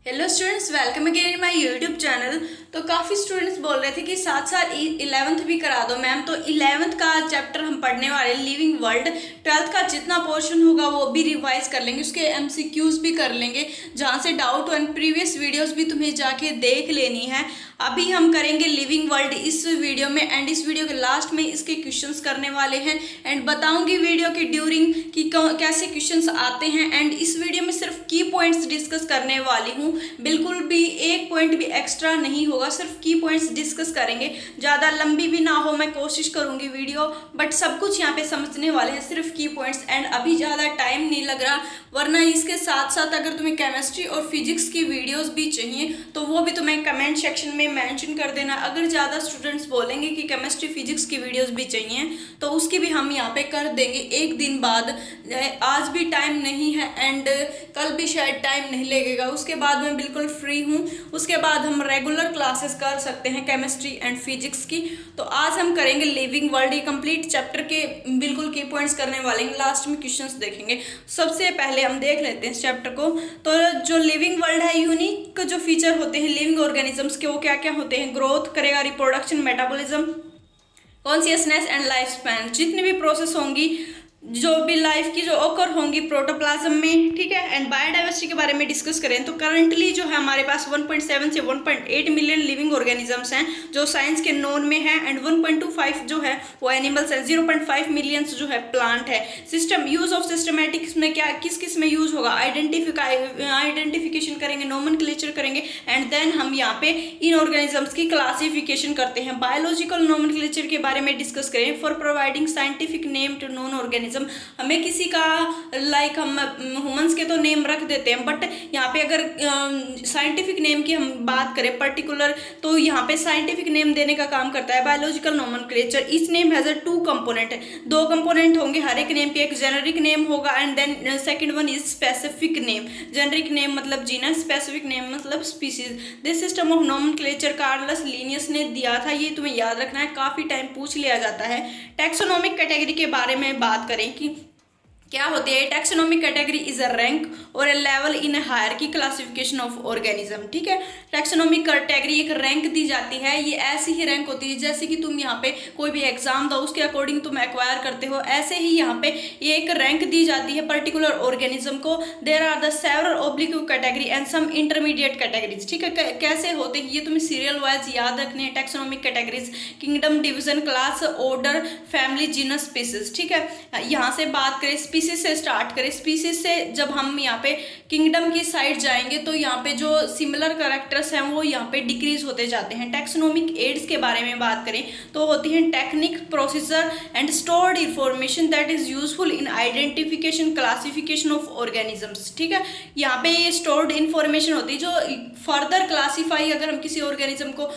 Hello students, welcome again in my YouTube channel. तो काफ़ी students बोल रहे थे कि साथ साथ 11th भी करा दो मैम। तो 11th का चैप्टर हम पढ़ने वाले लिविंग वर्ल्ड। 12th का जितना पोर्शन होगा वो भी रिवाइज कर लेंगे, उसके MCQs भी कर लेंगे, जहाँ से डाउट एंड प्रीवियस वीडियोस भी तुम्हें जाके देख लेनी है। अभी हम करेंगे लिविंग वर्ल्ड इस वीडियो में, एंड इस वीडियो के लास्ट में इसके क्वेश्चंस करने वाले हैं एंड बताऊंगी वीडियो के ड्यूरिंग कि कैसे क्वेश्चंस आते हैं। एंड इस वीडियो में सिर्फ की पॉइंट्स डिस्कस करने वाली हूँ, बिल्कुल भी एक पॉइंट भी एक्स्ट्रा नहीं होगा, सिर्फ की पॉइंट्स डिस्कस करेंगे। ज़्यादा लंबी भी ना हो, मैं कोशिश करूँगी वीडियो, बट सब कुछ यहाँ पे समझने वाले हैं, सिर्फ की पॉइंट्स। एंड अभी ज़्यादा टाइम नहीं लग रहा, वरना इसके साथ साथ अगर तुम्हें केमिस्ट्री और फिजिक्स की वीडियोज़ भी चाहिए तो वो भी तुम्हें कमेंट सेक्शन में मेंशन कर देना। अगर ज़्यादा स्टूडेंट्स बोलेंगे कि केमिस्ट्री फिजिक्स की वीडियोस भी चाहिए तो उसकी भी हम यहाँ पे कर देंगे एक दिन बाद। आज भी टाइम नहीं है एंड कल भी शायद टाइम नहीं लगेगा, उसके बाद मैं बिल्कुल फ्री हूँ। उसके बाद हम रेगुलर क्लासेस कर सकते हैं केमिस्ट्री एंड फिजिक्स की। तो आज हम करेंगे लिविंग वर्ल्ड, ये कंप्लीट चैप्टर के बिल्कुल की पॉइंट्स करने वाले हैं, लास्ट में क्वेश्चंस देखेंगे। सबसे पहले हम देख लेते हैं इस चैप्टर को। तो जो लिविंग वर्ल्ड है, यूनिक जो फीचर होते हैं लिविंग ऑर्गेनिजम्स के वो क्या क्या होते हैं? ग्रोथ करेगा, reproduction, metabolism, consciousness and life span. जितनी भी प्रोसेस होंगी, जो भी लाइफ की जो ओकर होंगी प्रोटोप्लाज्म में, ठीक है। एंड बायोडाइवर्सिटी के बारे में डिस्कस करें तो करंटली जो है हमारे पास 1.7 से 1.8 मिलियन लिविंग ऑर्गेनिजम्स हैं जो साइंस के नोन में है, एंड 1.25 जो है वो एनिमल्स है, 0.5 मिलियंस जो है प्लांट है। सिस्टम यूज ऑफ सिस्टमेटिक्स में क्या किस किस में यूज होगा? आइडेंटिफिकेशन करेंगे, नोमेनक्लेचर करेंगे, एंड देन हम यहाँ पे इन ऑर्गेनिजम्स की क्लासिफिकेशन करते हैं। बायोलॉजिकल नोमेनक्लेचर के बारे में डिस्कस करें। For providing scientific name to known organism, हमें किसी का लाइक हम ह्यूमंस के तो नेम रख देते हैं, बट यहाँ पे अगर साइंटिफिक नेम की हम बात करें पर्टिकुलर, तो यहाँ पे साइंटिफिक नेम देने का काम करता है बायोलॉजिकल नोमेनक्लेचर। इस name has a 2 component, 2 component होंगे हर एक नेम के। एक जेनरिक नेम होगा and then second one is specific name. Generic name मतलब जीनस, स्पेसिफिक नेम मतलब species. This system of nomenclature Carolus Linnaeus ने दिया था, ये तुम्हें याद रखना है, काफी टाइम पूछ लिया जाता है। टैक्सोनॉमिक कैटेगरी के बारे में बात करें कि क्या होती है? Taxonomic category is a rank or a level in a hierarchy classification of organism, ठीक है। टैक्सोनॉमिक कैटेगरी एक रैंक दी जाती है, ये ऐसी ही रैंक होती है जैसे कि तुम यहाँ पे कोई भी एग्जाम दो उसके अकॉर्डिंग तुम एक्वायर करते हो, ऐसे ही यहाँ पे ये एक रैंक दी जाती है पर्टिकुलर ऑर्गेनिज्म को। There are the several oblique category and some intermediate categories, ठीक है। कैसे होते हैं ये तुम्हें सीरियल वाइज याद रखने हैं। Taxonomic categories, kingdom, division, class, order, family, genus, species, ठीक है। यहाँ से बात करें स्पीसीज से स्टार्ट करें। स्पीसीज से जब हम यहाँ पे किंगडम की साइड जाएंगे तो यहाँ पे जो सिमिलर कैरेक्टर्स हैं वो यहाँ पे डिक्रीज होते जाते हैं। टैक्सोनॉमिक एड्स के बारे में बात करें तो होती है technique, procedure and stored information that is useful in identification, classification of organisms, ठीक है। यहाँ पे ये स्टोर्ड इंफॉर्मेशन होती है जो फर्दर क्लासीफाई, अगर हम किसी ऑर्गेनिज्म को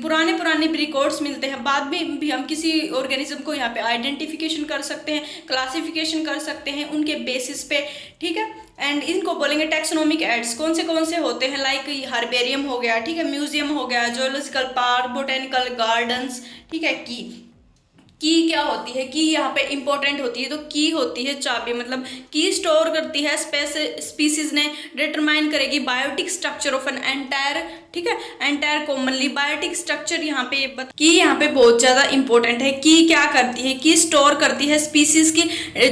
पुराने रिकॉर्ड्स मिलते हैं, बाद में भी हम किसी ऑर्गेनिज्म को यहाँ पे आइडेंटिफिकेशन कर सकते हैं, क्लासिफिकेशन कर सकते हैं उनके बेसिस पे, ठीक है। एंड इनको बोलेंगे टैक्सोनॉमिक एड्स। कौन से होते हैं? लाइक हर्बेरियम हो गया, ठीक है, म्यूजियम हो गया, जूलॉजिकल पार्क, बोटेनिकल गार्डन्स, ठीक है। की क्या होती है? की यहाँ पे इंपॉर्टेंट होती है, तो की होती है चाबी, मतलब की स्टोर करती है स्पीसीज ने, डिटरमाइन करेगी biotic structure of an entire, ठीक है, एंटायर कॉमनली बायोटिक स्ट्रक्चर। यहाँ पे की यहाँ पे बहुत ज्यादा इंपॉर्टेंट है। की क्या करती है? की स्टोर करती है स्पीसीज की,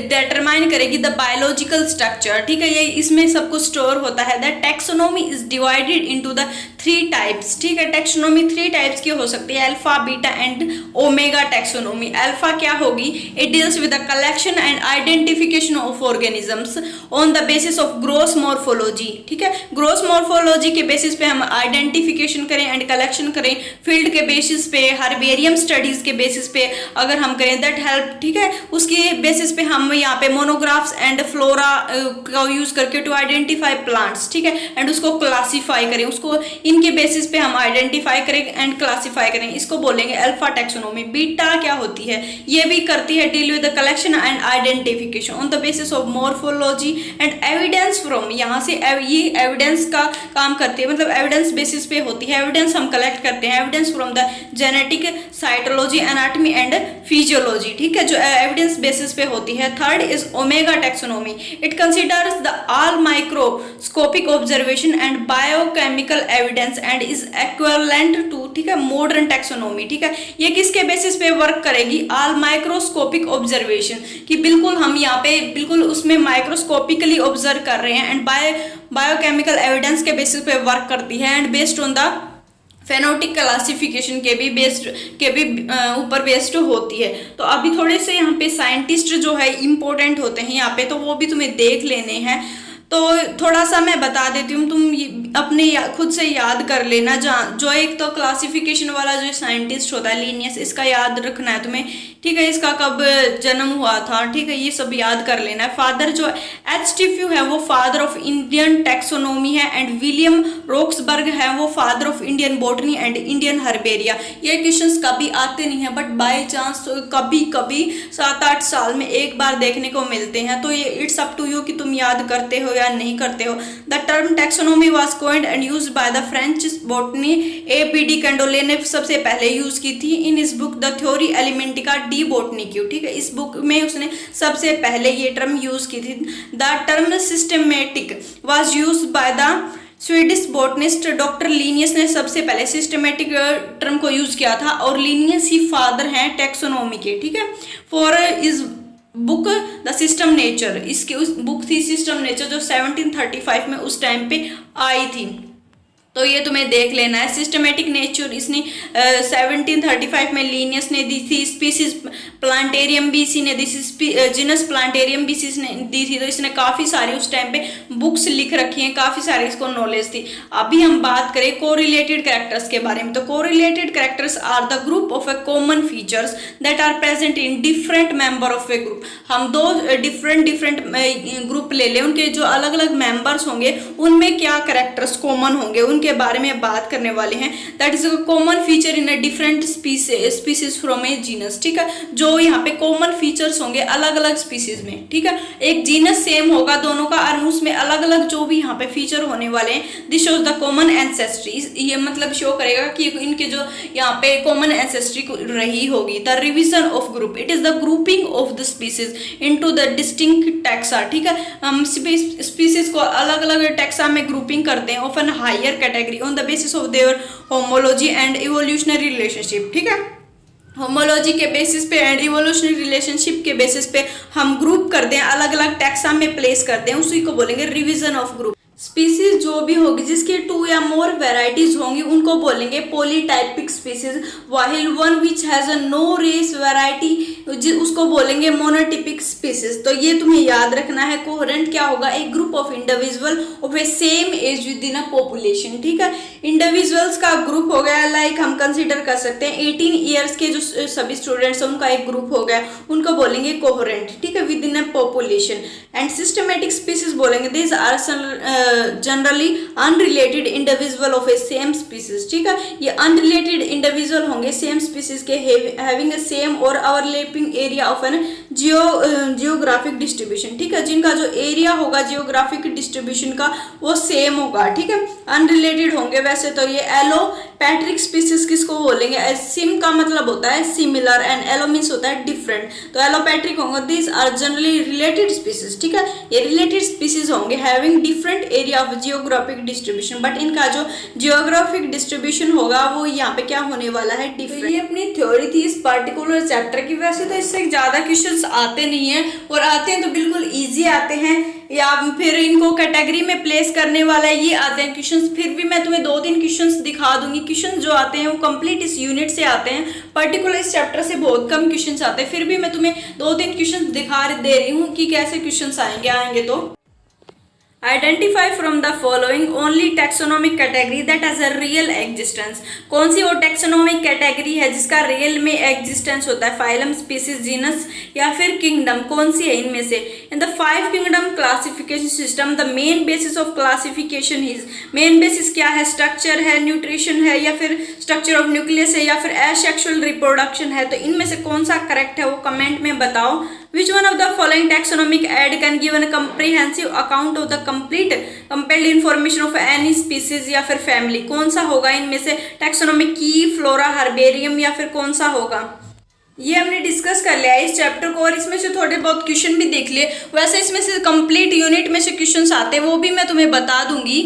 डिटरमाइन करेगी द बायोलॉजिकल स्ट्रक्चर, ठीक है। ये इसमें सब कुछ स्टोर होता है। The taxonomy is divided into the 3 types, ठीक है। टैक्सोनॉमी 3 टाइप्स की हो सकती है, alpha, beta and omega taxonomy. Alpha क्या होगी? It deals with the collection and identification of organisms on the basis of gross morphology, ठीक है। ग्रोस मॉर्फोलॉजी के बेसिस पे हम आइडेंटिफिकेशन करें एंड कलेक्शन करें, फील्ड के बेसिस पे, हर्बेरियम स्टडीज के बेसिस पे अगर हम करें दैट हेल्प, ठीक है। उसके बेसिस पे हम यहाँ पे मोनोग्राफ्स एंड फ्लोरा का यूज करके टू आइडेंटिफाई प्लांट्स, ठीक है, एंड उसको क्लासीफाई करें, उसको इनके बेसिस पे हम आइडेंटिफाई करें एंड क्लासीफाई करें, इसको बोलेंगे अल्फा टैक्सोनॉमी। बीटा क्या होती है? ये भी करती है deal with the collection and identification on the basis of morphology and evidence from, यहाँ से ये एविडेंस का काम करती है, मतलब एविडेंस बेसिस पे होती है। एविडेंस हम कलेक्ट करते हैं, evidence from the genetic, cytology, anatomy and physiology, ठीक है, जो एविडेंस बेसिस पे होती है। Third is omega taxonomy. It considers the all microscopic observation and bio biochemical evidence and is equivalent to, ठीक है, मॉडर्न टैक्सोनॉमी, ठीक है। ये किसके बेसिस पे वर्क करेगी? ऑल माइक्रोस्कोपिक ऑब्जर्वेशन, कि बिल्कुल हम यहाँ पे बिल्कुल उसमें माइक्रोस्कोपिकली ऑब्जर्व कर रहे हैं, एंड बायोकेमिकल एविडेंस के बेसिस पे वर्क करती है, and based on the phenetic classification के भी ऊपर बेस्ड होती है। तो अभी थोड़े से यहाँ पे साइंटिस्ट जो है इम्पोर्टेंट होते हैं यहाँ पे, तो वो भी तुम्हें देख लेने हैं। तो थोड़ा सा मैं बता देती हूँ, तुम अपने खुद से याद कर लेना। जो एक तो क्लासिफिकेशन वाला जो साइंटिस्ट होता है लिनियस, इसका याद रखना है तुम्हें, ठीक है। इसका कब जन्म हुआ था, ठीक है, ये सब याद कर लेना है। फादर जो एच.टी.फ्यू है वो फादर ऑफ इंडियन टैक्सोनॉमी है, एंड विलियम रोक्सबर्ग है वो father of Indian botany and Indian herbaria. ये क्वेश्चंस कभी आते नहीं है, बट बाय चांस कभी कभी 7-8 साल में एक बार देखने को मिलते हैं। तो ये इट्स अप टू यू कि तुम याद करते हो या नहीं करते हो। The term taxonomy was coined and used by the French botany A.P.D. कैंडोले ने सबसे पहले यूज की थी इन इस बुक द थ्योरी एलिमेंटिका डी बोटनिक्यू, ठीक है। इस बुक में उसने सबसे पहले ये टर्म यूज की थी। The term systematic was used by the Swedish botanist doctor Linnaeus ने सबसे पहले सिस्टमेटिक टर्म को यूज किया था, और लिनियस ही फादर हैं टैक्सोनॉमी के, ठीक है। For is book the system nature, इसकी उस बुक थी सिस्टम नेचर जो 1735 में उस टाइम पे आई थी। तो ये तुम्हें देख लेना है। सिस्टमेटिक नेचर इसने 1735 में लिनियस ने दी थी। स्पीसीज प्लांटेरियम भी इसी ने दी थी, जिनस प्लांटेरियम भी इसी ने दी थी। तो इसने काफ़ी सारी उस टाइम पे बुक्स लिख रखी हैं, काफ़ी सारी इसको नॉलेज थी। अभी हम बात करें कोरिलेटेड कैरेक्टर्स के बारे में, तो correlated characters are the group of a common features that are present in different member of a group. हम दो डिफरेंट ग्रुप ले लें, उनके जो अलग अलग मेंबर्स होंगे उनमें क्या कैरेक्टर्स कॉमन होंगे के बारे में बात करने वाले हैं। That is a common feature in a different species from A genus, ठीक है। जो यहाँ पे कॉमन फीचर्स होंगे अलग अलग स्पीसीज में, ठीक है। एक जीनस सेम होगा दोनों का, और उसमें अलग अलग जो भी यहाँ पे फीचर होने वाले हैं, this shows the common ancestry. ये मतलब शो करेगा कि इनके जो यहाँ पे कॉमन एंसेस्ट्री रही होगी। The revision of group, it is the grouping of the species into the distinct taxa, ठीक है। हम स्पीसीज को अलग अलग टैक्सा में ग्रुपिंग करते हैं, often higher category on the basis of their homology and evolutionary relationship, ठीक है। होमोलॉजी के बेसिस पे एंड इवोल्यूशनरी रिलेशनशिप के बेसिस पे हम ग्रुप करते हैं, अलग अलग टैक्सा में प्लेस करते हैं, उसी को बोलेंगे रिवीजन ऑफ ग्रुप। स्पीसीज जो भी होगी जिसकी 2 या मोर वेराइटीज होंगी उनको बोलेंगे polytypic species, while one which has a no race variety उसको बोलेंगे मोनोटिपिक स्पीसीज। तो ये तुम्हें याद रखना है। कोहेरेंट क्या होगा? एक group of individual of a same age with in a population, ठीक है। इंडिविजुअल्स का ग्रुप हो गया, लाइक हम कंसिडर कर सकते हैं 18 ईयर्स के जो सभी स्टूडेंट्स हैं उनका एक ग्रुप हो गया, उनको बोलेंगे कोहेरेंट, ठीक है, with in a population. And systematic species बोलेंगे this are generally unrelated individual of a same species, ठीक है। ये अनरिलेटेड इंडिविजुअल होंगे सेम स्पीसीज के, having a same or overlapping area of an geographic distribution, ठीक है। जिनका जो एरिया होगा जियोग्राफिक डिस्ट्रीब्यूशन का वो सेम होगा, ठीक है। अनरिलेटेड होंगे वैसे तो ये एलोपैट्रिक स्पीसीज किसको बोलेंगे? सिम का मतलब होता है सिमिलर एंड एलो मीन्स होता है डिफरेंट। तो एलोपैट्रिक होंगे this are generally related species, ठीक है। ये रिलेटेड स्पीसीज होंगे having different area of geographic distribution, but इनका जो जियोग्राफिक डिस्ट्रीब्यूशन होगा वो यहाँ पे क्या होने वाला है? डिफरेंट। तो ये अपनी थ्योरी थी इस पर्टिकुलर चैप्टर की। वैसे तो इससे ज्यादा क्वेश्चंस आते नहीं हैं, और आते हैं तो बिल्कुल इजी आते हैं, या फिर इनको कैटेगरी में प्लेस करने वाला है ये आते हैं क्वेश्चंस। फिर भी मैं तुम्हें 2-3 क्वेश्चंस दिखा दूंगी। क्वेश्चन जो आते हैं वो कंप्लीट इस यूनिट से आते हैं, पर्टिकुलर इस चैप्टर से बहुत कम क्वेश्चंस आते हैं। फिर भी मैं तुम्हें 2-3 क्वेश्चंस दिखा दे रही हूँ कि कैसे क्वेश्चंस आएंगे तो identify from the following only taxonomic category that has a real existence. कौन सी वो टैक्सोनॉमिक कैटेगरी है जिसका रियल में एग्जिस्टेंस होता है? फाइलम, स्पीसीज, जीनस या फिर किंगडम, कौन सी है इनमें से? In the 5 kingdom classification system the main basis of classification is, main basis क्या है? स्ट्रक्चर है, न्यूट्रिशन है, या फिर स्ट्रक्चर ऑफ न्यूक्लियस है, या फिर एसेक्सुअल रिप्रोडक्शन है। तो इनमें से कौन सा करेक्ट है वो कमेंट में बताओ। Which one of the following taxonomic aid can give a comprehensive account of the complete compiled information of any species या फिर family? कौन सा होगा इनमें से? टैक्सोनॉमिक की, फ्लोरा, हर्बेरियम, या फिर कौन सा होगा? ये हमने डिस्कस कर लिया है इस चैप्टर को, और इसमें से थोड़े बहुत क्वेश्चन भी देख लिए। वैसे इसमें से कंप्लीट यूनिट में से क्वेश्चन आते हैं वो भी मैं तुम्हें बता दूंगी।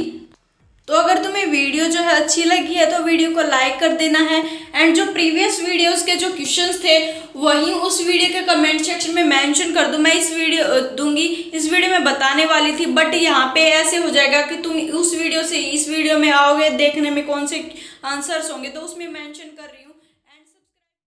तो अगर तुम्हें वीडियो जो है अच्छी लगी है तो वीडियो को लाइक कर देना है। एंड जो प्रीवियस वीडियोस के जो क्वेश्चंस थे वही उस वीडियो के कमेंट सेक्शन में मेंशन कर दो। मैं इस वीडियो में बताने वाली थी, बट यहाँ पे ऐसे हो जाएगा कि तुम उस वीडियो से इस वीडियो में आओगे देखने में कौन से आंसर्स होंगे, तो उसमें मेंशन